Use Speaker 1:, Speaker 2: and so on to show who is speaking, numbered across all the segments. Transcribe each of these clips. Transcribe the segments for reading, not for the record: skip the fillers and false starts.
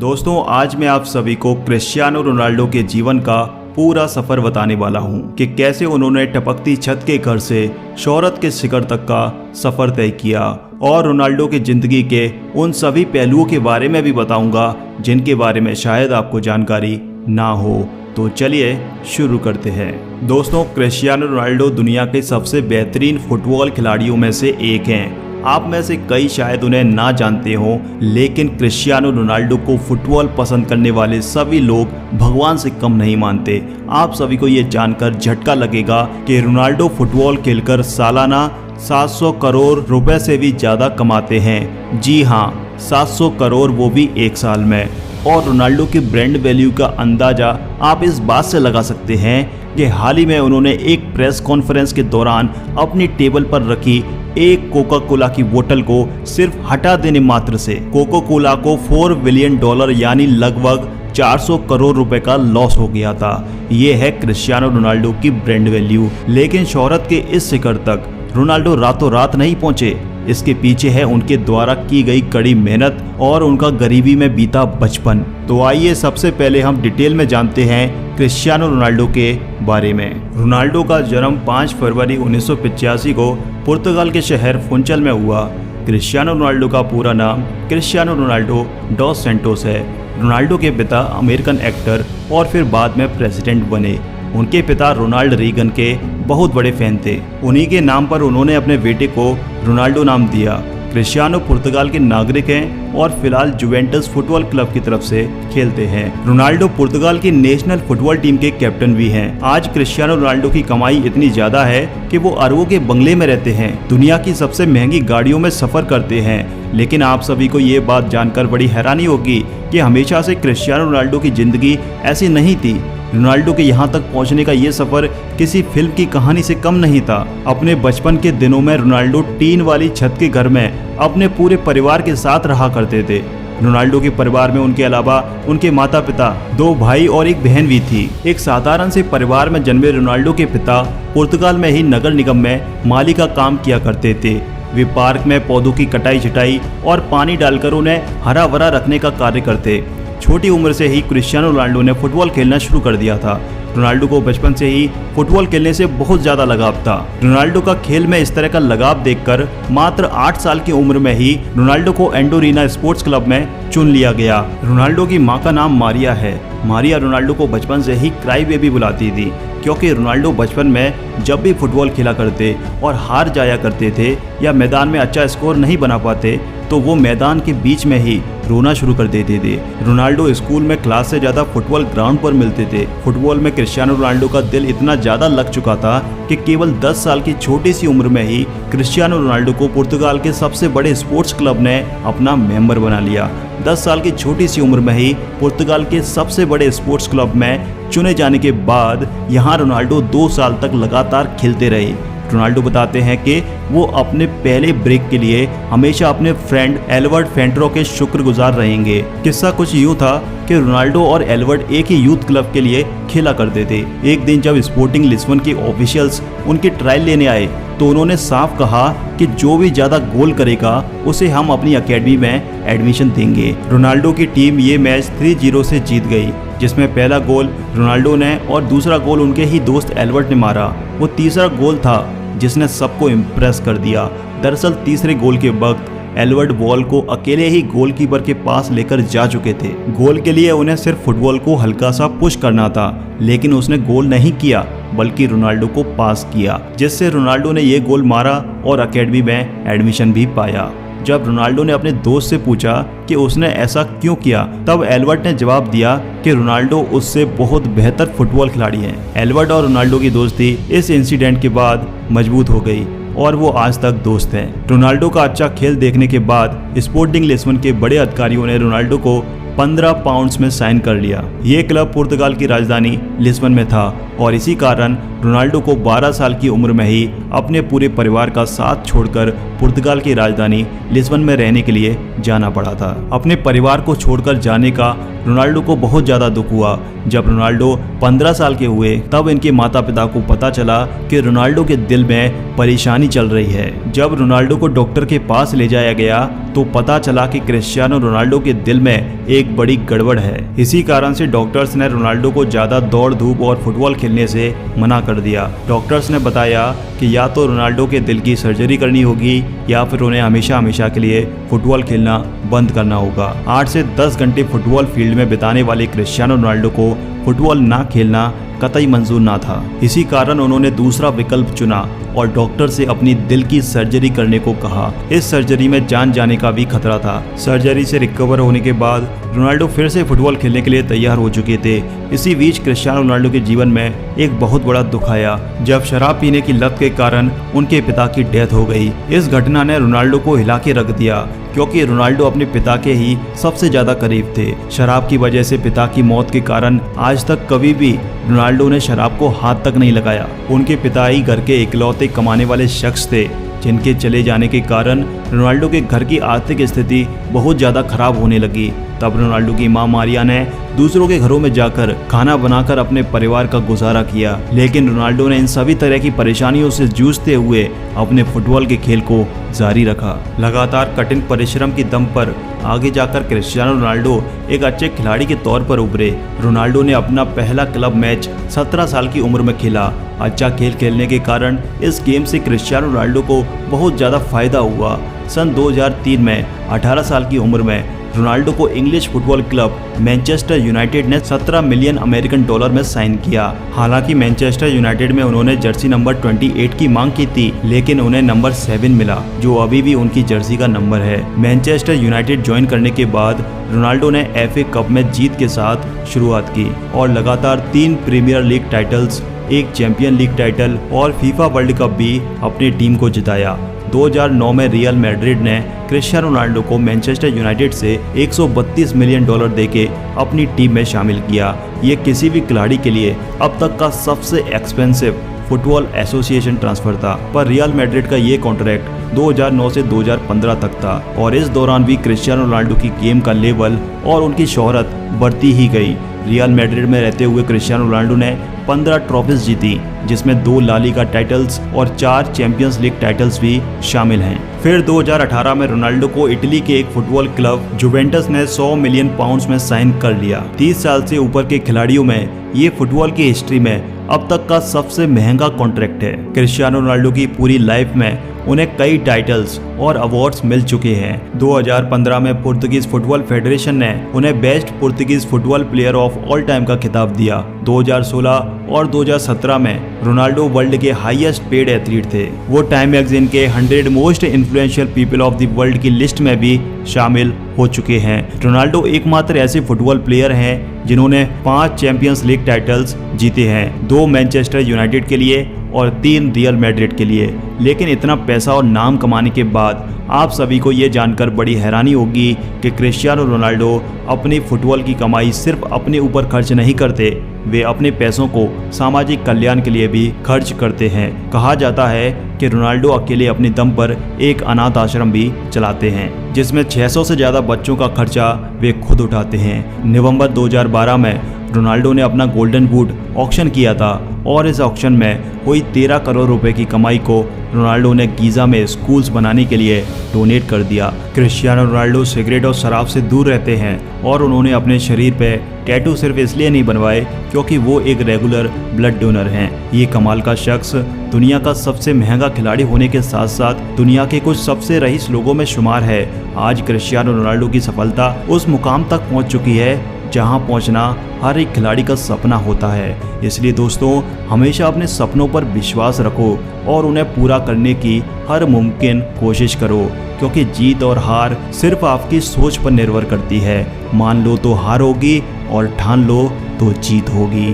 Speaker 1: दोस्तों आज मैं आप सभी को क्रिस्टियानो रोनाल्डो के जीवन का पूरा सफर बताने वाला हूं कि कैसे उन्होंने टपकती छत के घर से शोहरत के शिखर तक का सफर तय किया और रोनाल्डो की जिंदगी के उन सभी पहलुओं के बारे में भी बताऊंगा जिनके बारे में शायद आपको जानकारी ना हो। तो चलिए शुरू करते हैं। दोस्तों क्रिस्टियानो रोनाल्डो दुनिया के सबसे बेहतरीन फुटबॉल खिलाड़ियों में से एक हैं। आप में से कई शायद उन्हें ना जानते हों, लेकिन क्रिस्टियानो रोनाल्डो को फुटबॉल पसंद करने वाले सभी लोग भगवान से कम नहीं मानते। आप सभी को ये जानकर झटका लगेगा कि रोनाल्डो फुटबॉल खेलकर सालाना 700 करोड़ रुपए से भी ज़्यादा कमाते हैं। जी हाँ, 700 करोड़, वो भी एक साल में। और रोनाल्डो की ब्रांड वैल्यू का अंदाज़ा आप इस बात से लगा सकते हैं कि हाल ही में उन्होंने एक प्रेस कॉन्फ्रेंस के दौरान अपनी टेबल पर रखी एक कोका कोला की बोतल को सिर्फ हटा देने मात्र से कोका कोला को $4 बिलियन यानी लगभग 400 करोड़ रुपए का लॉस हो गया था। ये है क्रिस्टियानो रोनाल्डो की ब्रांड वैल्यू। लेकिन शोहरत के इस शिखर तक रोनाल्डो रातों रात नहीं पहुंचे। इसके पीछे है उनके द्वारा की गई कड़ी मेहनत और उनका गरीबी में बीता बचपन। तो आइए सबसे पहले हम डिटेल में जानते हैं क्रिस्टियानो रोनाल्डो के बारे में। रोनाल्डो का जन्म 5 फरवरी 1985 को पुर्तगाल के शहर फुंचल में हुआ। क्रिस्टियानो रोनाल्डो का पूरा नाम क्रिस्टियानो रोनाल्डो डॉस सैंटोस है। रोनाल्डो के पिता अमेरिकन एक्टर और फिर बाद में प्रेसिडेंट बने। उनके पिता रोनाल्ड रीगन के बहुत बड़े फैन थे। उन्हीं के नाम पर उन्होंने अपने बेटे को रोनाल्डो नाम दिया। क्रिस्टियानो पुर्तगाल के नागरिक हैं और फिलहाल जुवेंटस फुटबॉल क्लब की तरफ से खेलते हैं। रोनाल्डो पुर्तगाल की नेशनल फुटबॉल टीम के कैप्टन भी हैं। आज क्रिस्टियानो रोनाल्डो की कमाई इतनी ज्यादा है कि वो अरबों के बंगले में रहते हैं, दुनिया की सबसे महंगी गाड़ियों में सफर करते हैं। लेकिन आप सभी को ये बात जानकर बड़ी हैरानी होगी कि हमेशा से क्रिस्टियानो रोनाल्डो की जिंदगी ऐसी नहीं थी। रोनाल्डो के यहाँ तक पहुँचने का ये सफ़र किसी फिल्म की कहानी से कम नहीं था। अपने बचपन के दिनों में रोनाल्डो टीन वाली छत के घर में अपने पूरे परिवार के साथ रहा करते थे। रोनाल्डो के परिवार में उनके अलावा उनके माता पिता, 2 भाई और एक बहन भी थी। एक साधारण से परिवार में जन्मे रोनाल्डो के पिता पुर्तगाल में ही नगर निगम में माली का काम किया करते थे। वे पार्क में पौधों की कटाई छटाई और पानी डालकर उन्हें हरा भरा रखने का कार्य करते। छोटी उम्र से ही क्रिस्टियानो रोनाल्डो ने फुटबॉल खेलना शुरू कर दिया था। रोनाल्डो को बचपन से ही फुटबॉल खेलने से बहुत ज़्यादा लगाव था। रोनाल्डो का खेल में इस तरह का लगाव देखकर मात्र 8 साल की उम्र में ही रोनाल्डो को एंडोरिना स्पोर्ट्स क्लब में चुन लिया गया। रोनाल्डो की मां का नाम मारिया है। मारिया रोनाल्डो को बचपन से ही क्राई बेबी बुलाती थी, क्योंकि रोनाल्डो बचपन में जब भी फुटबॉल खेला करते और हार जाया करते थे या मैदान में अच्छा स्कोर नहीं बना पाते तो वो मैदान के बीच में ही रोना शुरू कर देते थे। रोनाल्डो स्कूल में क्लास से ज़्यादा फुटबॉल ग्राउंड पर मिलते थे। फुटबॉल में क्रिस्टियानो रोनाल्डो का दिल इतना ज़्यादा लग चुका था कि केवल 10 साल की छोटी सी उम्र में ही क्रिस्टियानो रोनाल्डो को पुर्तगाल के सबसे बड़े स्पोर्ट्स क्लब ने अपना मेंबर बना लिया। 10 साल की छोटी सी उम्र में ही पुर्तगाल के सबसे बड़े स्पोर्ट्स क्लब में चुने जाने के बाद यहाँ रोनाल्डो 2 साल तक लगातार खेलते रहे। रोनाल्डो बताते हैं कि वो अपने पहले ब्रेक के लिए हमेशा अपने फ्रेंड एल्बर्ट फेंट्रो के शुक्रगुजार रहेंगे। किस्सा कुछ यूँ था कि रोनाल्डो और एल्बर्ट एक ही यूथ क्लब के लिए खेला करते थे। एक दिन जब स्पोर्टिंग लिस्बन के ऑफिशियल्स उनकी ट्रायल लेने आए तो उन्होंने साफ कहा कि जो भी ज़्यादा गोल करेगा उसे हम अपनी एकेडमी में एडमिशन देंगे। रोनाल्डो की टीम ये मैच 3-0 से जीत गई, जिसमें पहला गोल रोनाल्डो ने और दूसरा गोल उनके ही दोस्त एल्बर्ट ने मारा। वो तीसरा गोल था जिसने सबको इम्प्रेस कर दिया। दरअसल तीसरे गोल के वक्त एल्बर्ट बॉल को अकेले ही गोलकीपर के पास लेकर जा चुके थे। गोल के लिए उन्हें सिर्फ फुटबॉल को हल्का सा पुश करना था, लेकिन उसने गोल नहीं किया बल्कि रोनाल्डो को पास किया, जिससे रोनाल्डो ने ये गोल मारा और एकेडमी में एडमिशन भी पाया। जब रोनाल्डो ने अपने दोस्त से पूछा कि उसने ऐसा क्यों किया, तब एल्बर्ट ने जवाब दिया कि रोनाल्डो उससे बहुत बेहतर फुटबॉल खिलाड़ी हैं। एल्बर्ट और रोनाल्डो की दोस्ती इस इंसिडेंट के बाद मजबूत हो गई और वो आज तक दोस्त हैं। रोनाल्डो का अच्छा खेल देखने के बाद स्पोर्टिंग लिस्बन के बड़े अधिकारियों ने रोनाल्डो को 15 पाउंड्स में साइन कर लिया। ये क्लब पुर्तगाल की राजधानी लिस्बन में था और इसी कारण रोनाल्डो को 12 साल की उम्र में ही अपने पूरे परिवार का साथ छोड़कर पुर्तगाल की राजधानी लिस्बन में रहने के लिए जाना पड़ा था। अपने परिवार को छोड़कर जाने का रोनाल्डो को बहुत ज़्यादा दुख हुआ। जब रोनाल्डो 15 साल के हुए तब इनके माता पिता को पता चला कि रोनाल्डो के दिल में परेशानी चल रही है। जब रोनाल्डो को डॉक्टर के पास ले जाया गया तो पता चला कि क्रिस्टियानो रोनाल्डो के दिल में एक बड़ी गड़बड़ है। इसी कारण से डॉक्टर्स ने रोनाल्डो को ज़्यादा दौड़ धूप और फुटबॉल खेलने से मना कर दिया। डॉक्टर्स ने बताया कि या तो रोनाल्डो के दिल की सर्जरी करनी होगी या फिर उन्हें हमेशा हमेशा के लिए फुटबॉल खेलना बंद करना होगा। 8 से 10 घंटे फुटबॉल फील्ड में बिताने वाले क्रिस्टियानो रोनाल्डो को फुटबॉल ना खेलना कतई मंजूर ना था। इसी कारण उन्होंने दूसरा विकल्प चुना और डॉक्टर से अपनी दिल की सर्जरी करने को कहा। इस सर्जरी में जान जाने का भी खतरा था। सर्जरी से रिकवर होने के बाद रोनाल्डो फिर से फुटबॉल खेलने के लिए तैयार हो चुके थे। इसी बीच क्रिस्टियानो रोनाल्डो के जीवन में एक बहुत बड़ा दुख आया जब शराब पीने की लत के कारण उनके पिता की डेथ हो गई। इस घटना ने रोनाल्डो को हिला के रख दिया क्योंकि रोनाल्डो अपने पिता के ही सबसे ज्यादा करीब थे। शराब की वजह से पिता की मौत के कारण आज तक कभी भी रोनाल्डो ने शराब को हाथ तक नहीं लगाया। उनके पिता ही घर के इकलौते कमाने वाले शख्स थे जिनके चले जाने के कारण रोनाल्डो के घर की आर्थिक स्थिति बहुत ज़्यादा खराब होने लगी। तब रोनाल्डो की मां मारिया ने दूसरों के घरों में जाकर खाना बनाकर अपने परिवार का गुजारा किया, लेकिन रोनाल्डो ने इन सभी तरह की परेशानियों से जूझते हुए अपने फुटबॉल के खेल को जारी रखा। लगातार कठिन परिश्रम की दम पर आगे जाकर क्रिस्टियानो रोनाल्डो एक अच्छे खिलाड़ी के तौर पर उभरे। रोनाल्डो ने अपना पहला क्लब मैच 17 साल की उम्र में खेला। अच्छा खेल खेलने के कारण इस गेम से क्रिस्टियानो रोनाल्डो को बहुत ज़्यादा फायदा हुआ। सन 2003 में 18 साल की उम्र में रोनाल्डो को English football club Manchester United ने 17 मिलियन अमेरिकन डॉलर में साइन किया। हालांकि मैनचेस्टर यूनाइटेड में उन्होंने जर्सी नंबर 28 की मांग की थी, लेकिन उन्हें नंबर 7 मिला, जो अभी भी उनकी जर्सी का नंबर है। मैनचेस्टर यूनाइटेड ज्वाइन करने के बाद रोनाल्डो ने FA कप में जीत के साथ शुरुआत की और लगातार 3 premier league titles, 1 champion league title और फीफा वर्ल्ड कप भी अपनी टीम को जिताया। 2009 में रियल मैड्रिड ने क्रिस्टियानो रोनाल्डो को मैनचेस्टर यूनाइटेड से 132 मिलियन डॉलर देके अपनी टीम में शामिल किया। ये किसी भी खिलाड़ी के लिए अब तक का सबसे एक्सपेंसिव फुटबॉल एसोसिएशन ट्रांसफर था, पर रियल मैड्रिड का ये कॉन्ट्रैक्ट 2009 से 2015 तक था और इस दौरान भी क्रिस्टियानो रोनाल्डो की गेम का लेवल और उनकी शोहरत बढ़ती ही गई। रियल मैड्रिड में रहते हुए क्रिस्टियानो रोनाल्डो ने 15 ट्रॉफीज जीती, जिसमें 2 ला लीगा टाइटल्स और 4 चैंपियंस लीग टाइटल्स भी शामिल हैं। फिर 2018 में रोनाल्डो को इटली के एक फुटबॉल क्लब जुवेंटस ने 100 मिलियन पाउंड्स में साइन कर लिया। 30 साल से ऊपर के खिलाड़ियों में ये फुटबॉल की हिस्ट्री में अब तक का सबसे महंगा कॉन्ट्रैक्ट है। क्रिस्टियानो रोनाल्डो की पूरी लाइफ में उन्हें कई टाइटल्स और अवार्ड्स मिल चुके हैं। 2015 में पुर्तगीज फुटबॉल फेडरेशन ने उन्हें best Portuguese football player of all time का खिताब दिया। 2016 और 2017 में रोनाल्डो वर्ल्ड के हाईएस्ट पेड एथलीट थे। वो टाइम मैगजीन के 100 most influential people of the world की लिस्ट में भी शामिल हो चुके हैं। रोनाल्डो एकमात्र ऐसे फुटबॉल प्लेयर हैं जिन्होंने 5 चैंपियंस लीग टाइटल्स जीते हैं, 2 मैनचेस्टर यूनाइटेड के लिए और 3 रियल मैड्रिड के लिए। लेकिन इतना पैसा और नाम कमाने के बाद आप सभी को ये जानकर बड़ी हैरानी होगी कि क्रिस्टियानो रोनाल्डो अपनी फुटबॉल की कमाई सिर्फ अपने ऊपर खर्च नहीं करते, वे अपने पैसों को सामाजिक कल्याण के लिए भी खर्च करते हैं। कहा जाता है कि रोनाल्डो अकेले अपने दम पर एक अनाथ आश्रम भी चलाते हैं, जिसमें 600 से ज़्यादा बच्चों का खर्चा वे खुद उठाते हैं। नवंबर 2012 में रोनाल्डो ने अपना गोल्डन बूट ऑक्शन किया था और इस ऑक्शन में हुई 13 करोड़ रुपए की कमाई को रोनाल्डो ने गीज़ा में स्कूल्स बनाने के लिए डोनेट कर दिया। क्रिस्टियानो रोनाल्डो सिगरेट और शराब से दूर रहते हैं और उन्होंने अपने शरीर पे टैटू सिर्फ इसलिए नहीं बनवाए क्योंकि वो एक रेगुलर ब्लड डोनर हैं। ये कमाल का शख्स दुनिया का सबसे महंगा खिलाड़ी होने के साथ साथ दुनिया के कुछ सबसे रईस लोगों में शुमार है। आज क्रिस्टियानो रोनाल्डो की सफलता उस मुकाम तक पहुंच चुकी है जहां पहुंचना हर एक खिलाड़ी का सपना होता है। इसलिए दोस्तों, हमेशा अपने सपनों पर विश्वास रखो और उन्हें पूरा करने की हर मुमकिन कोशिश करो, क्योंकि जीत और हार सिर्फ आपकी सोच पर निर्भर करती है। मान लो तो हार होगी और ठान लो तो जीत होगी।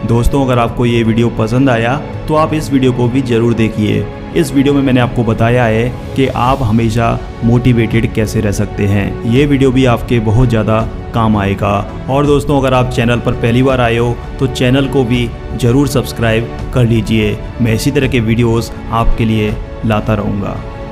Speaker 1: दोस्तों, अगर आपको ये वीडियो पसंद आया तो आप इस वीडियो को भी ज़रूर देखिए। इस वीडियो में मैंने आपको बताया है कि आप हमेशा मोटिवेटेड कैसे रह सकते हैं। ये वीडियो भी आपके बहुत ज़्यादा काम आएगा। और दोस्तों, अगर आप चैनल पर पहली बार आए हो तो चैनल को भी ज़रूर सब्सक्राइब कर लीजिए। मैं इसी तरह के वीडियोस आपके लिए लाता रहूँगा।